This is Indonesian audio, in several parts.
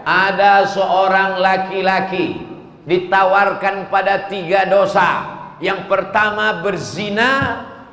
ada seorang laki-laki ditawarkan pada 3 dosa. Yang pertama berzina,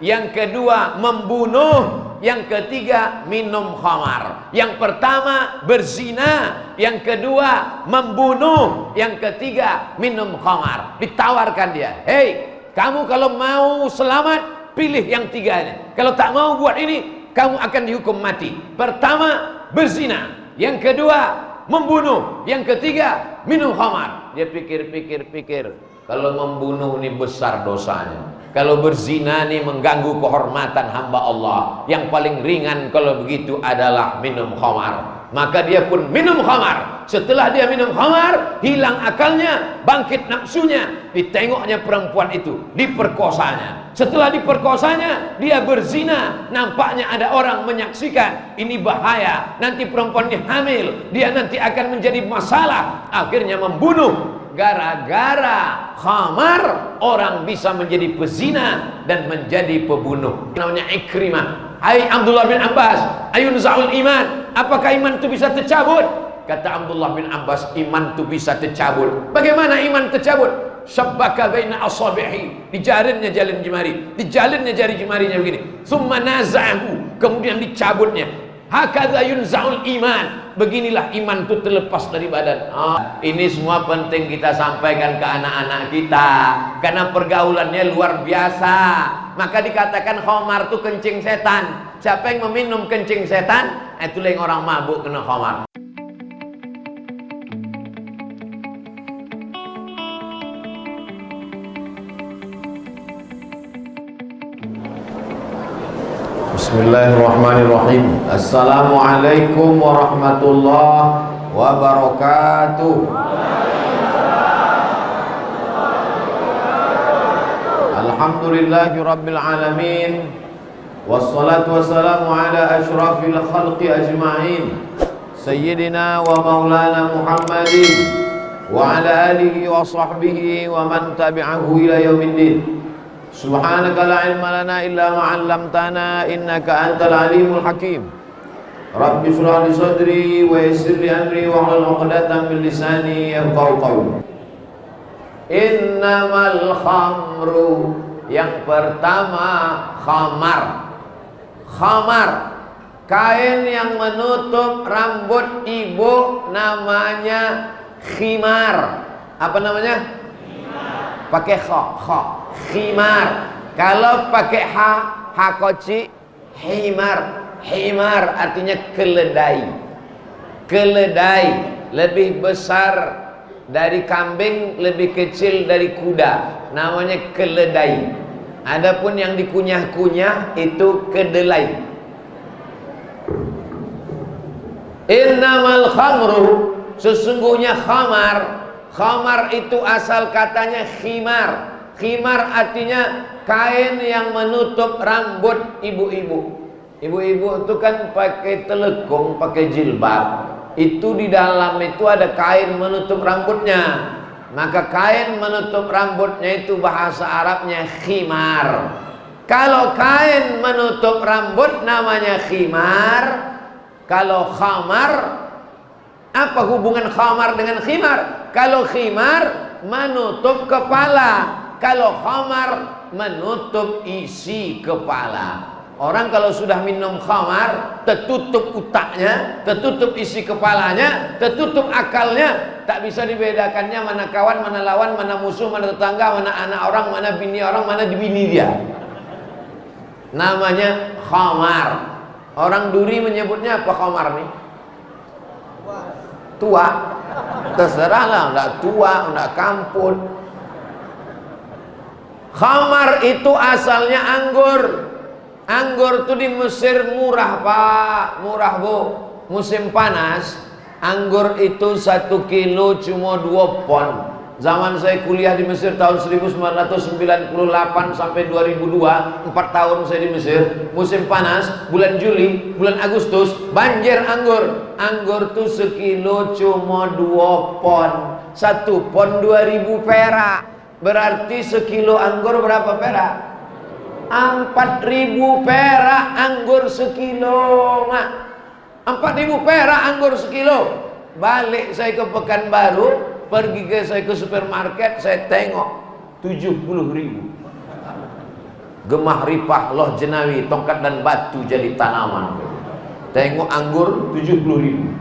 yang kedua membunuh, yang ketiga minum khamar. Yang pertama berzina, yang kedua membunuh, yang ketiga minum khamar. Ditawarkan dia, hei, kamu kalau mau selamat pilih yang 3 ini. Kalau tak mau buat ini, kamu akan dihukum mati. Pertama berzina, yang kedua membunuh, yang ketiga minum khamar. Dia pikir-pikir, kalau membunuh ini besar dosanya, kalau berzina ini mengganggu kehormatan hamba Allah, yang paling ringan kalau begitu adalah minum khamar. Maka dia pun minum khamar. Setelah dia minum khamar, hilang akalnya, bangkit nafsunya, ditengoknya perempuan itu, diperkosanya. Setelah diperkosanya, dia berzina. Nampaknya ada orang menyaksikan. Ini bahaya, nanti perempuan ini hamil, dia nanti akan menjadi masalah. Akhirnya membunuh. Gara-gara khamar, orang bisa menjadi pezina dan menjadi pembunuh. Namanya Ikrimah. Hai Abdullah bin Abbas, ayun za'ul iman, apakah iman itu bisa tercabut? Kata Abdullah bin Abbas, iman itu bisa tercabut. Bagaimana iman tercabut? Syabbaka baina asabihi, dijalinnya jari jemari, dijalinnya jari jemarinya begini. Summa naza'ahu, kemudian dicabutnya. Hakadza yunza'ul iman. Beginilah iman itu terlepas dari badan. Ini semua penting kita sampaikan ke anak-anak kita, karena pergaulannya luar biasa. Maka dikatakan khamar itu kencing setan. Siapa yang meminum kencing setan, itulah yang orang mabuk kena khamar. Bismillahirrahmanirrahim. Assalamualaikum warahmatullahi wabarakatuh. Alhamdulillahi rabbil alamin, wassalatu wassalamu ala ashrafil khalqi ajma'in, sayyidina wa maulana Muhammadin wa ala alihi wa sahbihi wa man tabi'ahu ila yaumiddin. Subhanaka la ilma lana illa ma 'allamtana innaka antal alimul hakim. Rabbi shrah li sadri wa yassir li amri wa hlul 'uqdatam min lisani yafqahu qawli. Innamal khamru, yang pertama khamar. Khamar, kain yang menutup rambut ibu namanya khimar. Apa namanya? Pakai kha, khimar. Kalau pakai ha koci, himar. Himar artinya keledai. Keledai lebih besar dari kambing, lebih kecil dari kuda, namanya keledai. Adapun yang dikunyah-kunyah itu kedelai. Innamal khamru, sesungguhnya khamar. Khamar itu asal katanya khimar. Khimar artinya kain yang menutup rambut ibu-ibu. Ibu-ibu itu kan pakai telekung, pakai jilbab. Itu di dalam itu ada kain menutup rambutnya. Maka kain menutup rambutnya itu bahasa Arabnya khimar. Kalau kain menutup rambut namanya khimar. Kalau khamar, apa hubungan khamar dengan khimar? Kalau khimar menutup kepala, kalau khamar menutup isi kepala. Orang kalau sudah minum khamar, tertutup otaknya, tertutup isi kepalanya, tertutup akalnya, tak bisa dibedakannya mana kawan, mana lawan, mana musuh, mana tetangga, mana anak orang, mana bini orang, mana bini dia. Namanya khamar. Orang duri menyebutnya apa khamar nih? Tua. Terserahlah, enggak tua, enggak kampun. Khamar itu asalnya anggur. Anggur itu di Mesir murah pak, murah bu. Musim panas, anggur itu 1 kilo cuma 2 pon. Zaman saya kuliah di Mesir tahun 1998 sampai 2002, 4 tahun saya di Mesir. Musim panas, bulan Juli, bulan Agustus, banjir anggur. Anggur tuh sekilo cuma 2 pon. 1 pon 2000 perak. Berarti sekilo anggur berapa perak? 4000 perak anggur sekilo. 4000 perak anggur sekilo. Balik saya ke Pekanbaru, saya ke supermarket, saya tengok 70.000. Gemah ripah loh jenawi, tongkat dan batu jadi tanaman. Tengok anggur 70.000.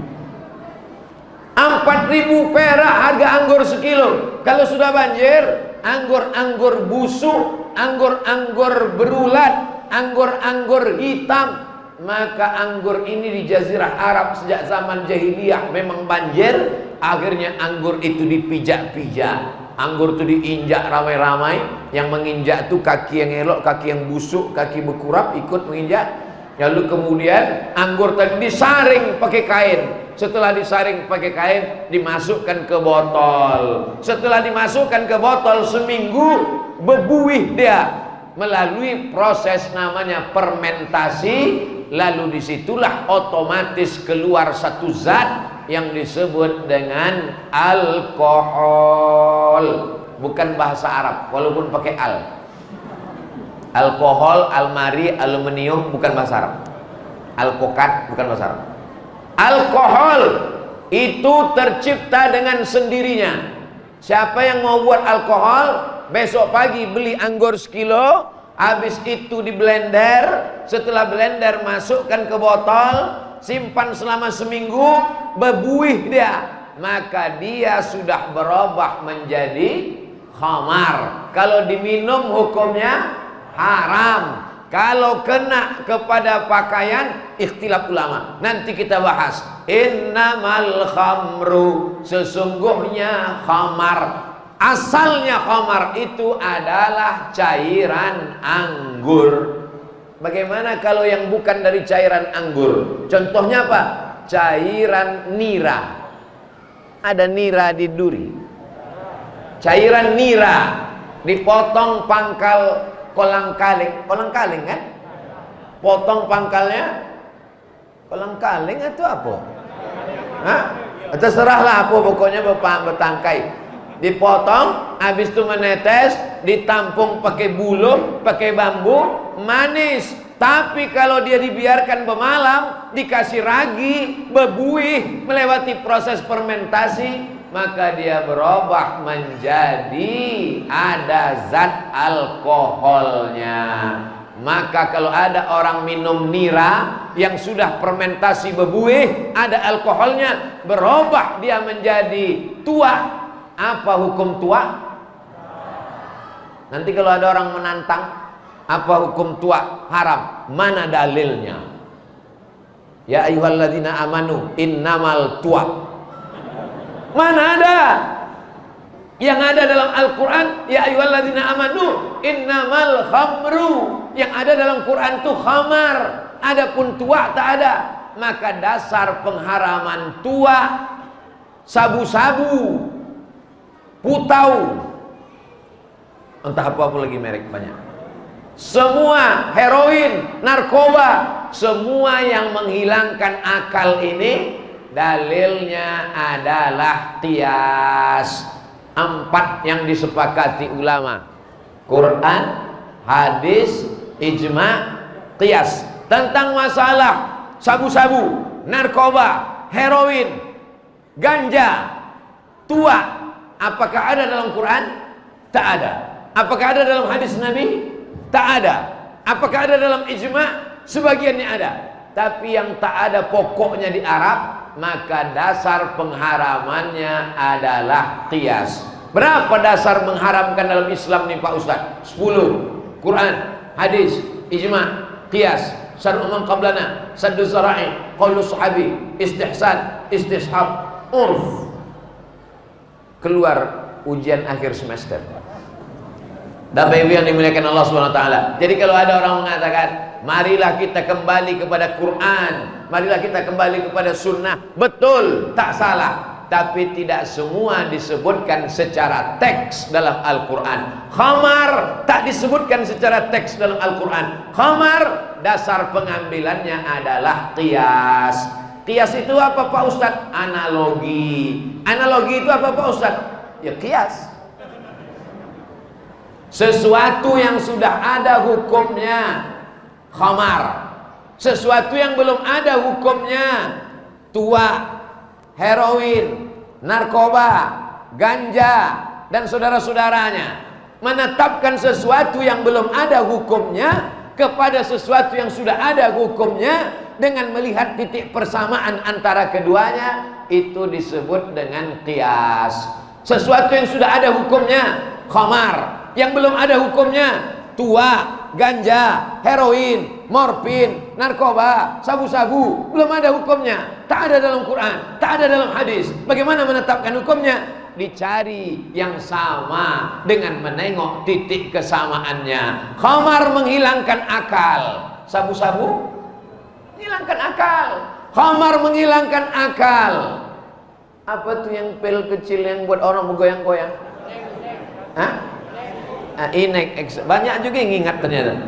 4.000 perak harga anggur sekilo. Kalau sudah banjir, anggur-anggur busuk, anggur-anggur berulat, anggur-anggur hitam. Maka anggur ini di Jazirah Arab sejak zaman jahiliyah memang banjir. Akhirnya anggur itu dipijak-pijak. Anggur itu diinjak ramai-ramai. Yang menginjak itu kaki yang elok, kaki yang busuk, kaki berkurap ikut menginjak. Lalu kemudian anggur tadi disaring pakai kain. Setelah disaring pakai kain, dimasukkan ke botol. Setelah dimasukkan ke botol seminggu, bebuih dia melalui proses namanya fermentasi. Lalu disitulah otomatis keluar satu zat yang disebut dengan alkohol. Bukan bahasa Arab, walaupun pakai al. Alkohol, almari, aluminium bukan bahasa Arab. Alkokat bukan bahasa Arab. Alkohol itu tercipta dengan sendirinya. Siapa yang mau buat alkohol, besok pagi beli anggur sekilo, habis itu di blender, setelah blender masukkan ke botol, simpan selama seminggu, bebuih dia, maka dia sudah berubah menjadi khamar. Kalau diminum hukumnya haram. Kalau kena kepada pakaian, ikhtilaf ulama. Nanti kita bahas. Innamal khamru, sesungguhnya khamar, asalnya khamar itu adalah cairan anggur. Bagaimana kalau yang bukan dari cairan anggur? Contohnya apa? Cairan nira. Ada nira di duri. Cairan nira dipotong pangkal kolang-kaling kan? Potong pangkalnya kolang-kaling itu apa? Hah? Terserahlah apa, pokoknya bertangkai. Dipotong, habis itu menetes, ditampung pakai buluh, pakai bambu, manis. Tapi kalau dia dibiarkan bermalam, dikasih ragi, bebuih, melewati proses fermentasi, maka dia berubah menjadi ada zat alkoholnya. Maka kalau ada orang minum nira yang sudah fermentasi bebuih, ada alkoholnya, berubah dia menjadi tua. Apa hukum tua? Nanti kalau ada orang menantang, apa hukum tua? Haram. Mana dalilnya? Ya ayyuhalladzina amanu innamal tua. Mana ada? Yang ada dalam Al-Quran, ya ayyuhalladzina amanu innamal khamru. Yang ada dalam Quran itu khamar. Adapun tua tak ada. Maka dasar pengharaman tua, sabu-sabu, putau, entah apa lagi merek banyak, semua heroin, narkoba, semua yang menghilangkan akal ini dalilnya adalah qiyas. 4 yang disepakati ulama: Quran, hadis, ijma, qiyas. Tentang masalah sabu-sabu, narkoba, heroin, ganja, tua, apakah ada dalam Quran? Tak ada. Apakah ada dalam hadis Nabi? Tak ada. Apakah ada dalam ijma? Sebagiannya ada. Tapi yang tak ada pokoknya di Arab, maka dasar pengharamannya adalah qiyas. Berapa dasar mengharamkan dalam Islam nih Pak Ustaz? 10. Quran, hadis, ijma, qiyas, syar'u man qablana, saddu zara'i, qaulu sahabi, istihsan, istishab, urf. Keluar ujian akhir semester. Bapak Ibu yang dimuliakan Allah Subhanahu wa taala. Jadi kalau ada orang mengatakan, marilah kita kembali kepada Quran, marilah kita kembali kepada sunnah, betul, tak salah. Tapi tidak semua disebutkan secara teks dalam Al-Quran. Khamar tak disebutkan secara teks dalam Al-Quran. Khamar dasar pengambilannya adalah qiyas. Qiyas itu apa Pak Ustadz? Analogi. Analogi itu apa Pak Ustadz? Ya qiyas. Sesuatu yang sudah ada hukumnya khamar, sesuatu yang belum ada hukumnya tua, heroin, narkoba, ganja, dan saudara-saudaranya. Menetapkan sesuatu yang belum ada hukumnya kepada sesuatu yang sudah ada hukumnya dengan melihat titik persamaan antara keduanya, itu disebut dengan qiyas. Sesuatu yang sudah ada hukumnya khamar, yang belum ada hukumnya tua, ganja, heroin, morfin, narkoba, sabu-sabu, belum ada hukumnya, tak ada dalam Quran, tak ada dalam hadis. Bagaimana menetapkan hukumnya? Dicari yang sama dengan menengok titik kesamaannya. Khamar menghilangkan akal, sabu-sabu menghilangkan akal, khamar menghilangkan akal. Apa tuh yang pil kecil yang buat orang bergoyang-goyang? Hah? Inek, banyak juga yang ingat ternyata.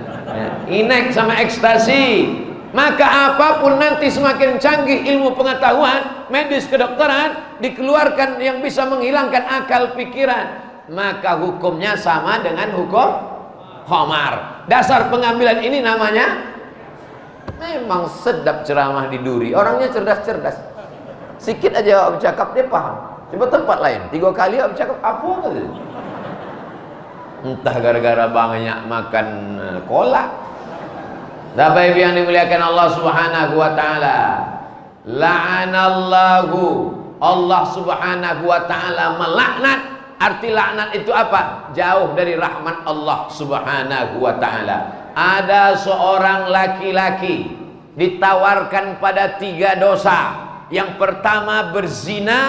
Inek sama ekstasi. Maka apapun nanti semakin canggih ilmu pengetahuan medis kedokteran, dikeluarkan yang bisa menghilangkan akal pikiran, maka hukumnya sama dengan hukum khamar. Dasar pengambilan ini namanya, memang sedap ceramah di Duri. Orangnya cerdas-cerdas. Sikit aja awak bercakap dia paham. Coba tempat lain 3 kali awak bercakap apa tadi? Entah gara-gara banyak makan kolak. Bapak Ibu yang dimuliakan Allah Subhanahu wa taala. La'anallahu, Allah Subhanahu wa taala melaknat. Arti laknat itu apa? Jauh dari rahmat Allah Subhanahu wa taala. Ada seorang laki-laki ditawarkan pada 3 dosa. Yang pertama berzina,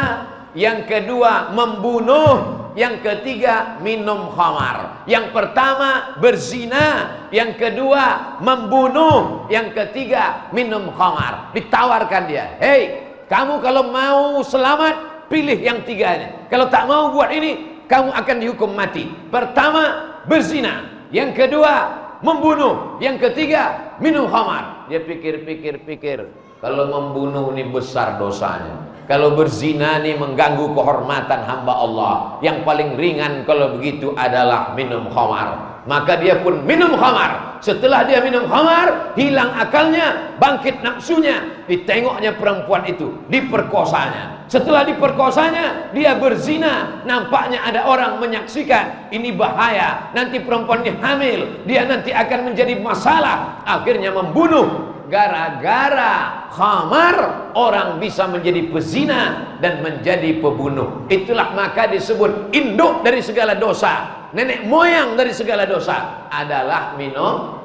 yang kedua membunuh, yang ketiga minum khamar. Yang pertama berzina, yang kedua membunuh, yang ketiga minum khamar. Ditawarkan dia, hei, kamu kalau mau selamat pilih yang 3-nya. Kalau tak mau buat ini, kamu akan dihukum mati. Pertama berzina, yang kedua membunuh, yang ketiga minum khamar. Dia pikir-pikir, kalau membunuh ini besar dosanya, kalau berzina ini mengganggu kehormatan hamba Allah, yang paling ringan kalau begitu adalah minum khamar. Maka dia pun minum khamar. Setelah dia minum khamar, hilang akalnya, bangkit nafsunya. Ditengoknya perempuan itu, diperkosanya. Setelah diperkosanya, dia berzina. Nampaknya ada orang menyaksikan. Ini bahaya, nanti perempuan ini hamil, dia nanti akan menjadi masalah. Akhirnya membunuh. Gara-gara khamar, orang bisa menjadi pezina dan menjadi pembunuh. Itulah maka disebut induk dari segala dosa, nenek moyang dari segala dosa adalah minum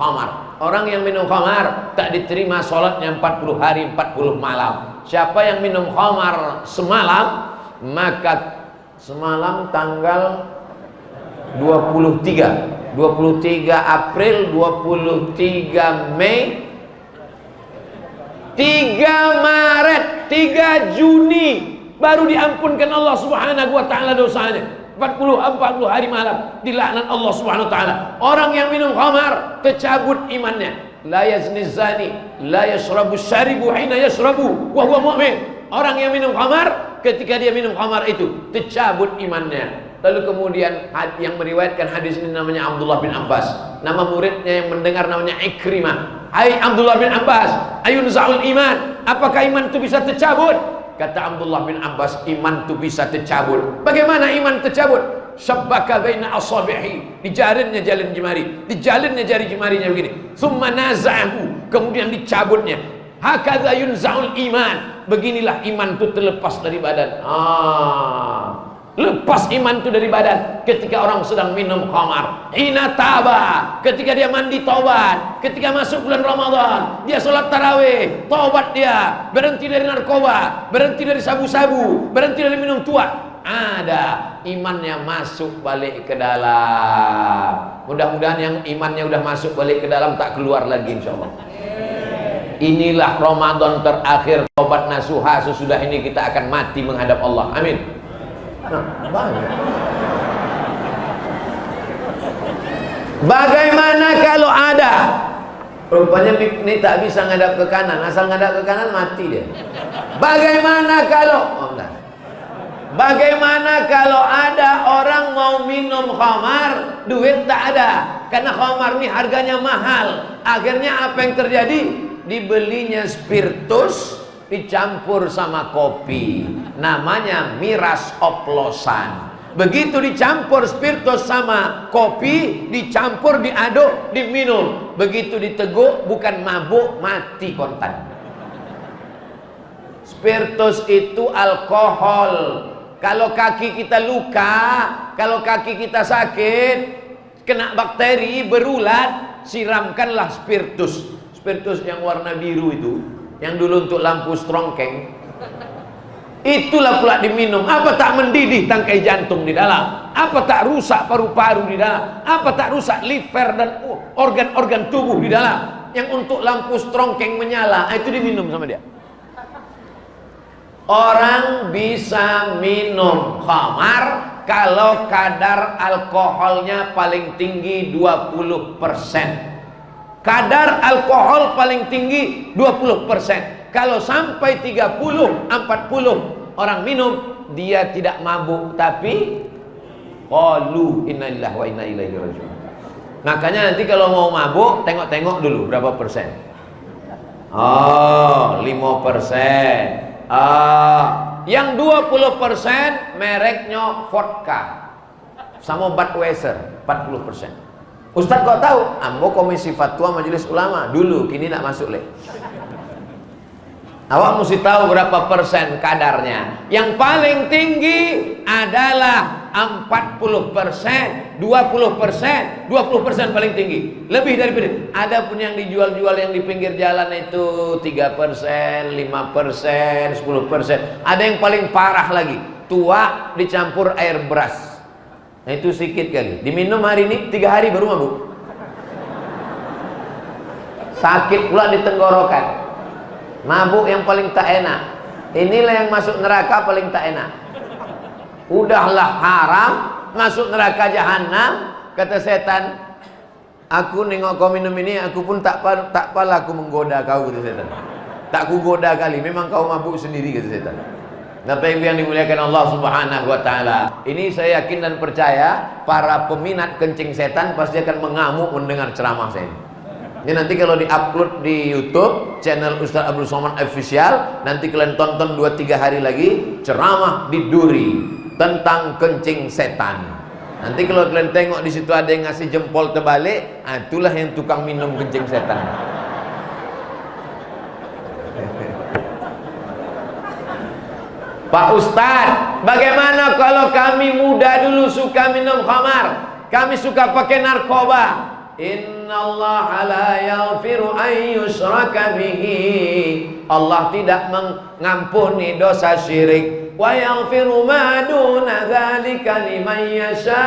khamar. Orang yang minum khamar tak diterima sholatnya 40 hari 40 malam. Siapa yang minum khamar semalam, maka semalam tanggal 23 April, 23 Mei, 3 Maret, 3 Juni baru diampunkan Allah Subhanahu wa taala dosanya. 40 hari malam dilaknat Allah Subhanahu wa taala. Orang yang minum khamar tercabut imannya. La yazni zani, la yashrabu syaribu hina yashrabu wa huwa mu'min. Orang yang minum khamar, ketika dia minum khamar itu tercabut imannya. Lalu kemudian yang meriwayatkan hadis ini namanya Abdullah bin Abbas. Nama muridnya yang mendengar namanya Ikrimah. Hai Abdullah bin Abbas, ayun za'ul iman, apakah iman itu bisa tercabut? Kata Abdullah bin Abbas, iman itu bisa tercabut. Bagaimana iman tercabut? Syabbaka baina asabihi, dijalinnya jalin jemari, dijalinnya jari jemarinya begini. Summa naza'ahu, kemudian dicabutnya. Hakadza yunza'ul iman, beginilah iman itu terlepas dari badan. Lepas iman itu dari badan ketika orang sedang minum khamar. Hina taba, ketika dia mandi taubat, ketika masuk bulan Ramadan, dia sholat tarawih, taubat dia, berhenti dari narkoba, berhenti dari sabu-sabu, berhenti dari minum tua. Ada imannya masuk balik ke dalam. Mudah-mudahan yang imannya udah masuk balik ke dalam tak keluar lagi insyaallah. Inilah Ramadan terakhir taubat nasuha. Sesudah ini kita akan mati menghadap Allah. Amin. Banyak. Bagaimana kalau ada rupanya ini tak bisa ngadap ke kanan, asal ngadap ke kanan mati dia. Bagaimana kalau bagaimana kalau ada orang mau minum khamar, duit tak ada karena khamar ini harganya mahal. Akhirnya apa yang terjadi? Dibelinya spiritus, dicampur sama kopi, namanya miras oplosan. Begitu dicampur spiritus sama kopi, dicampur, diaduk, diminum. Begitu diteguk, bukan mabuk, mati kontan. Spiritus itu alkohol. Kalau kaki kita luka, kalau kaki kita sakit, kena bakteri, berulat, siramkanlah spiritus. Spiritus yang warna biru itu, yang dulu untuk lampu strongkeng. Itulah pula diminum. Apa tak mendidih tangkai jantung di dalam? Apa tak rusak paru-paru di dalam? Apa tak rusak liver dan organ-organ tubuh di dalam? Yang untuk lampu strongkeng menyala, itu diminum sama dia. Orang bisa minum khamar kalau kadar alkoholnya paling tinggi 20%. Kadar alkohol paling tinggi 20%. Kalau sampai 30, 40 orang minum, dia tidak mabuk, tapi qalu inna lillahi wa inna ilaihi raji'un. Makanya nanti kalau mau mabuk, tengok-tengok dulu berapa persen. Oh, 5%. Yang 20% mereknya vodka sama Budweiser 40%. Ustaz kok tahu? Ambo komisi fatwa majelis ulama dulu, kini tak masuk leh. Awak mesti tahu berapa persen kadarnya. Yang paling tinggi adalah 40%, 20%, 20% paling tinggi. Lebih daripada. Ada pun yang dijual-jual yang di pinggir jalan itu 3%, 5%, 10%. Ada yang paling parah lagi, tua dicampur air beras. Nah, itu sedikit kali. Diminum hari ini 3 hari baru mabuk. Sakit pula di tenggorokan. Mabuk yang paling tak enak. Inilah yang masuk neraka paling tak enak. Udahlah haram, masuk neraka jahanam. Kata setan, aku nengok kau minum ini, aku pun tak pala aku menggoda kau, kata setan. Tak ku goda kali, memang kau mabuk sendiri, kata setan. Bapak Ibu yang dimuliakan Allah Subhanahu wa taala. Ini saya yakin dan percaya para peminat kencing setan pasti akan mengamuk mendengar ceramah saya ini. Ini nanti kalau di-upload di YouTube channel Ustaz Abdul Somad Official, nanti kalian tonton 2-3 hari lagi ceramah di Duri tentang kencing setan. Nanti kalau kalian tengok di situ ada yang ngasih jempol terbalik, itulah yang tukang minum kencing setan. Pak Ustadz, bagaimana kalau kami muda dulu suka minum khamar, kami suka pakai narkoba? Innallaha la yaghfiru an yushraka bihi. Allah tidak mengampuni dosa syirik. Wa yaghfiru ma duna dzalika liman yasha.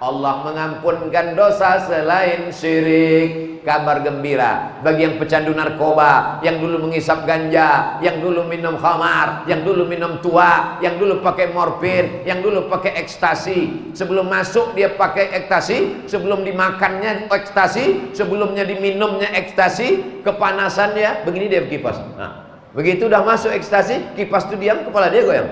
Allah mengampunkan dosa selain syirik. Kabar gembira bagi yang pecandu narkoba, yang dulu mengisap ganja, yang dulu minum khamar, yang dulu minum tua, yang dulu pakai morfin, yang dulu pakai ekstasi. Sebelum masuk dia pakai ekstasi, sebelum dimakannya ekstasi, sebelumnya diminumnya ekstasi, kepanasannya begini dia kipas. Nah, begitu udah masuk ekstasi, kipas itu diam, kepala dia goyang.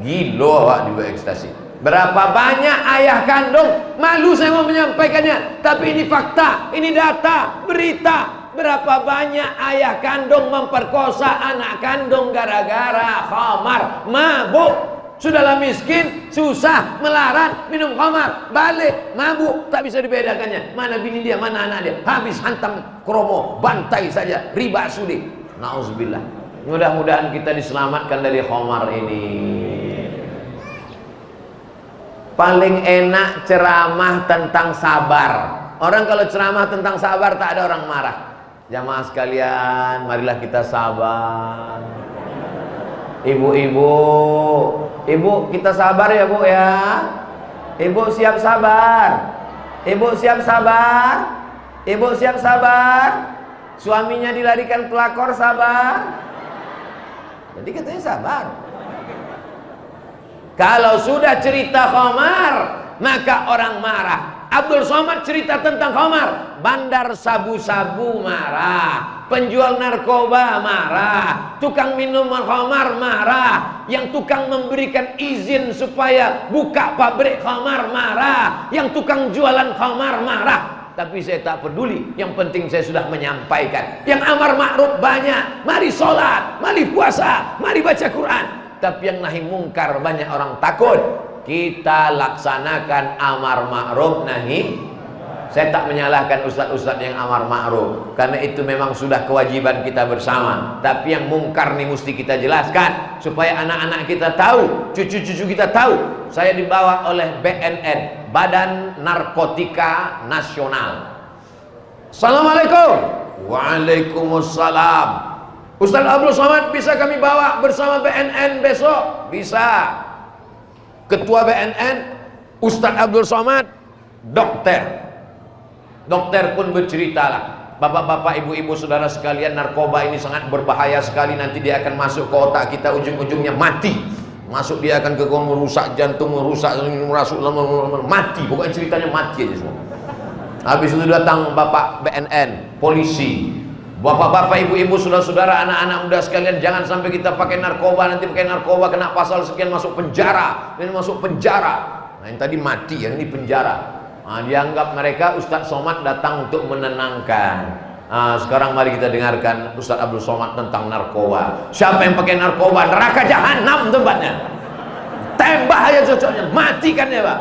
Gila awak di ekstasi. Berapa banyak ayah kandung, malu saya mau menyampaikannya, tapi ini fakta, ini data, berita. Berapa banyak ayah kandung memperkosa anak kandung gara-gara khamar, mabuk. Sudahlah miskin, susah, melarat, minum khamar, balik, mabuk, tak bisa dibedakannya. Mana bini dia, mana anak dia, habis hantam kromo, bantai saja, riba sudi. Nauzubillah. Mudah-mudahan kita diselamatkan dari khamar ini. Paling enak ceramah tentang sabar. Orang kalau ceramah tentang sabar tak ada orang marah. Jamaah sekalian, marilah kita sabar. Ibu-ibu, ibu kita sabar ya bu ya. Ibu siap sabar. Ibu siap sabar. Ibu siap sabar. Suaminya dilarikan pelakor, sabar. Jadi katanya sabar. Kalau sudah cerita khamar, maka orang marah. Abdul Somad cerita tentang khamar, bandar sabu-sabu marah, penjual narkoba marah, tukang minuman khamar marah, yang tukang memberikan izin supaya buka pabrik khamar marah, yang tukang jualan khamar marah. tapi saya tak peduli. Yang penting saya sudah menyampaikan. Yang amar ma'ruf banyak, mari sholat, mari puasa, mari baca Quran. Tapi yang nahi mungkar banyak orang takut. Kita laksanakan amar ma'ruf nahi. Saya tak menyalahkan ustaz-ustaz yang amar ma'ruf, karena itu memang sudah kewajiban kita bersama. Tapi yang mungkar nih mesti kita jelaskan supaya anak-anak kita tahu, cucu-cucu kita tahu. Saya dibawa oleh BNN, Badan Narkotika Nasional. Assalamualaikum. Waalaikumsalam. Ustaz Abdul Somad bisa kami bawa bersama BNN besok? Bisa. Ketua BNN Ustaz Abdul Somad, dokter. Dokter pun berceritalah, bapak-bapak, ibu-ibu, saudara sekalian, narkoba ini sangat berbahaya sekali. Nanti dia akan masuk ke otak kita, ujung-ujungnya mati. Masuk dia akan ke merusak jantung, merusak mati. Pokoknya ceritanya mati aja semua. Habis itu datang bapak BNN, polisi. Bapak-bapak, ibu-ibu, saudara-saudara, anak-anak muda sekalian, jangan sampai kita pakai narkoba. Nanti pakai narkoba kena pasal sekian, masuk penjara. Ini masuk penjara. Nah, yang tadi mati, yang ini penjara. Nah, dianggap mereka Ustaz Somad datang untuk menenangkan. Sekarang mari kita dengarkan Ustaz Abdul Somad tentang narkoba. Siapa yang pakai narkoba, neraka jahanam tempatnya. Tembak aja cocoknya, matikan ya Pak.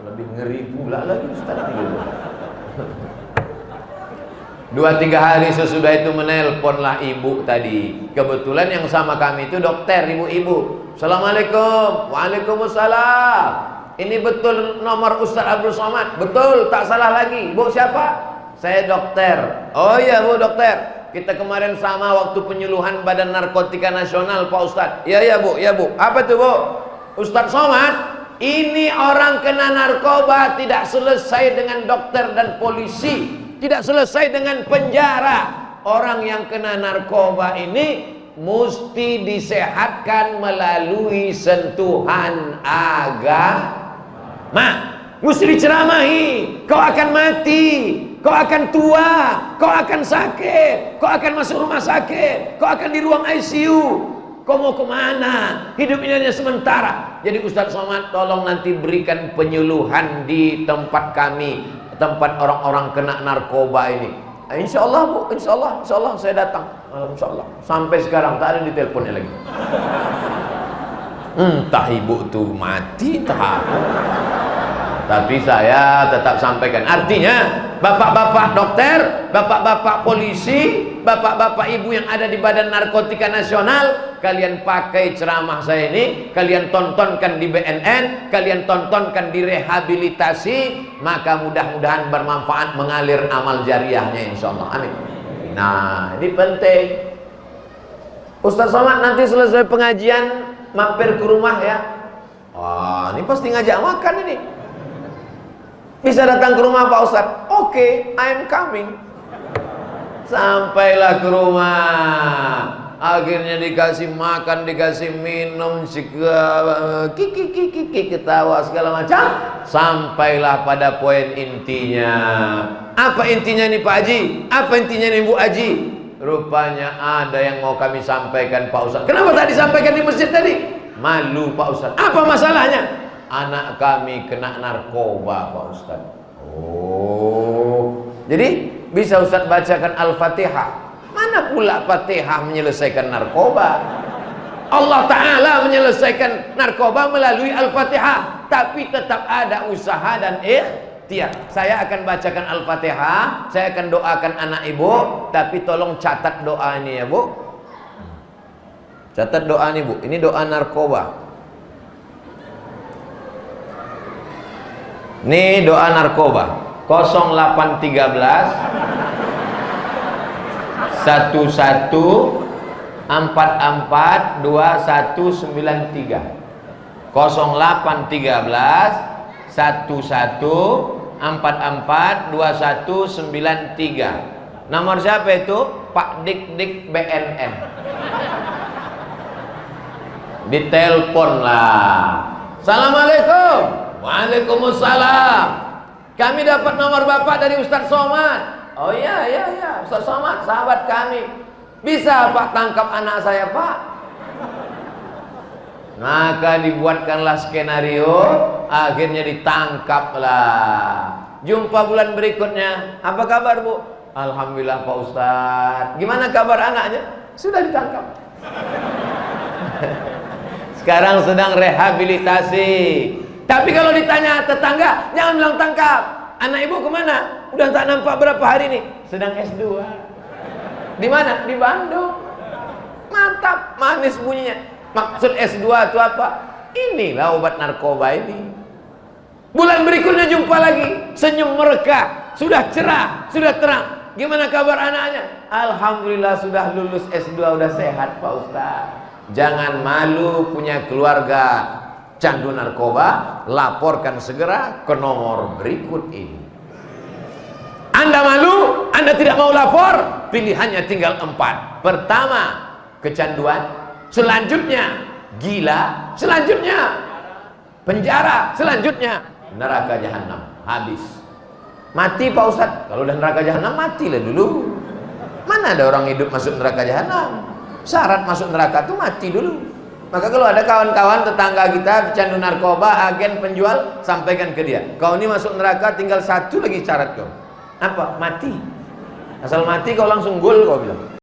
Lebih ngeri pula lagi Ustaz itu. 2-3 hari sesudah itu menelponlah ibu tadi. Kebetulan yang sama kami itu dokter, ibu-ibu. Assalamualaikum. Waalaikumsalam. Ini betul nomor Ustaz Abdul Somad? Betul, tak salah lagi. Bu siapa? Saya dokter. Oh iya Bu dokter, kita kemarin sama waktu penyuluhan Badan Narkotika Nasional Pak Ustaz. Iya Bu, ya Bu. Apa tuh Bu? Ustaz Somad, ini orang kena narkoba tidak selesai dengan dokter dan polisi, tidak selesai dengan penjara. Orang yang kena narkoba ini mesti disehatkan melalui sentuhan agama. Mesti diceramahi. Kau akan mati, kau akan tua, kau akan sakit, kau akan masuk rumah sakit, kau akan di ruang ICU. Kau mau kemana? Hidup ini hanya sementara. Jadi Ustaz Somad tolong nanti berikan penyuluhan di tempat kami, tempat orang-orang kena narkoba ini. Insya Allah Bu, insya Allah saya datang. Insya Allah. Sampai sekarang tak ada di teleponnya lagi. Entah ibu tuh mati, entah apa. Tapi saya tetap sampaikan. Artinya bapak-bapak dokter, bapak-bapak polisi, bapak-bapak ibu yang ada di Badan Narkotika Nasional, kalian pakai ceramah saya ini, kalian tontonkan di BNN, kalian tontonkan di rehabilitasi, maka mudah-mudahan bermanfaat, mengalir amal jariahnya insyaallah. Amin. Nah, ini penting. Ustaz Somad nanti selesai pengajian mampir ke rumah ya. Ini pasti ngajak makan ini. Bisa datang ke rumah Pak Ustaz? Oke, I'm coming. Sampailah ke rumah. Akhirnya dikasih makan, dikasih minum, kiki ketawa segala macam. Sampailah pada poin intinya. Apa intinya nih Pak Haji? Apa intinya nih Bu Haji? Rupanya ada yang mau kami sampaikan Pak Ustaz. Kenapa tak disampaikan di masjid tadi? Malu Pak Ustaz. Apa masalahnya? Anak kami kena narkoba Pak Ustaz. Oh, jadi bisa Ustaz bacakan Al-Fatihah. Mana pula Fatihah menyelesaikan narkoba? Allah Ta'ala menyelesaikan narkoba melalui Al-Fatihah. Tapi tetap ada usaha dan ikhtiar. Saya akan bacakan Al-Fatihah, saya akan doakan anak ibu. Tapi tolong catat doa ini ya Bu. Catat doa ini Bu. Ini doa narkoba. Ini doa narkoba 0813 11 44 2193 0813 11 44 2193. Nomor siapa itu? Pak Dik BNN. Ditelepon lah. Assalamualaikum. Waalaikumsalam. Kami dapat nomor Bapak dari Ustaz Somad. Oh iya, Ustaz Somad, sahabat kami. Bisa Pak tangkap anak saya Pak? Maka dibuatkanlah skenario, akhirnya ditangkaplah. Jumpa bulan berikutnya. Apa kabar, Bu? Alhamdulillah Pak Ustadz. Gimana kabar anaknya? Sudah ditangkap. Sekarang sedang rehabilitasi. Tapi kalau ditanya tetangga, jangan bilang tangkap. Anak ibu kemana? Udah tak nampak berapa hari nih. Sedang S2. Di mana? Di Bandung. Mantap, manis bunyinya. Maksud S2 itu apa? Inilah obat narkoba ini. Bulan berikutnya jumpa lagi, senyum mereka, sudah cerah, sudah terang. Gimana kabar anaknya? Alhamdulillah sudah lulus S2, udah sehat Pak Ustaz. Jangan malu punya keluarga candu narkoba, laporkan segera ke nomor berikut ini. Anda malu, Anda tidak mau lapor, pilihannya tinggal 4. Pertama, kecanduan. Selanjutnya, gila. Selanjutnya, penjara. Selanjutnya, neraka jahanam. Habis. Mati Pak Ustadz. Kalau udah neraka jahanam, matilah dulu. Mana ada orang hidup masuk neraka jahanam? Syarat masuk neraka tuh mati dulu. Maka kalau ada kawan-kawan tetangga kita pecandu narkoba, agen penjual, sampaikan ke dia, kau ini masuk neraka tinggal satu lagi syarat kau. Apa? Mati. Asal mati kau langsung gol kau bilang.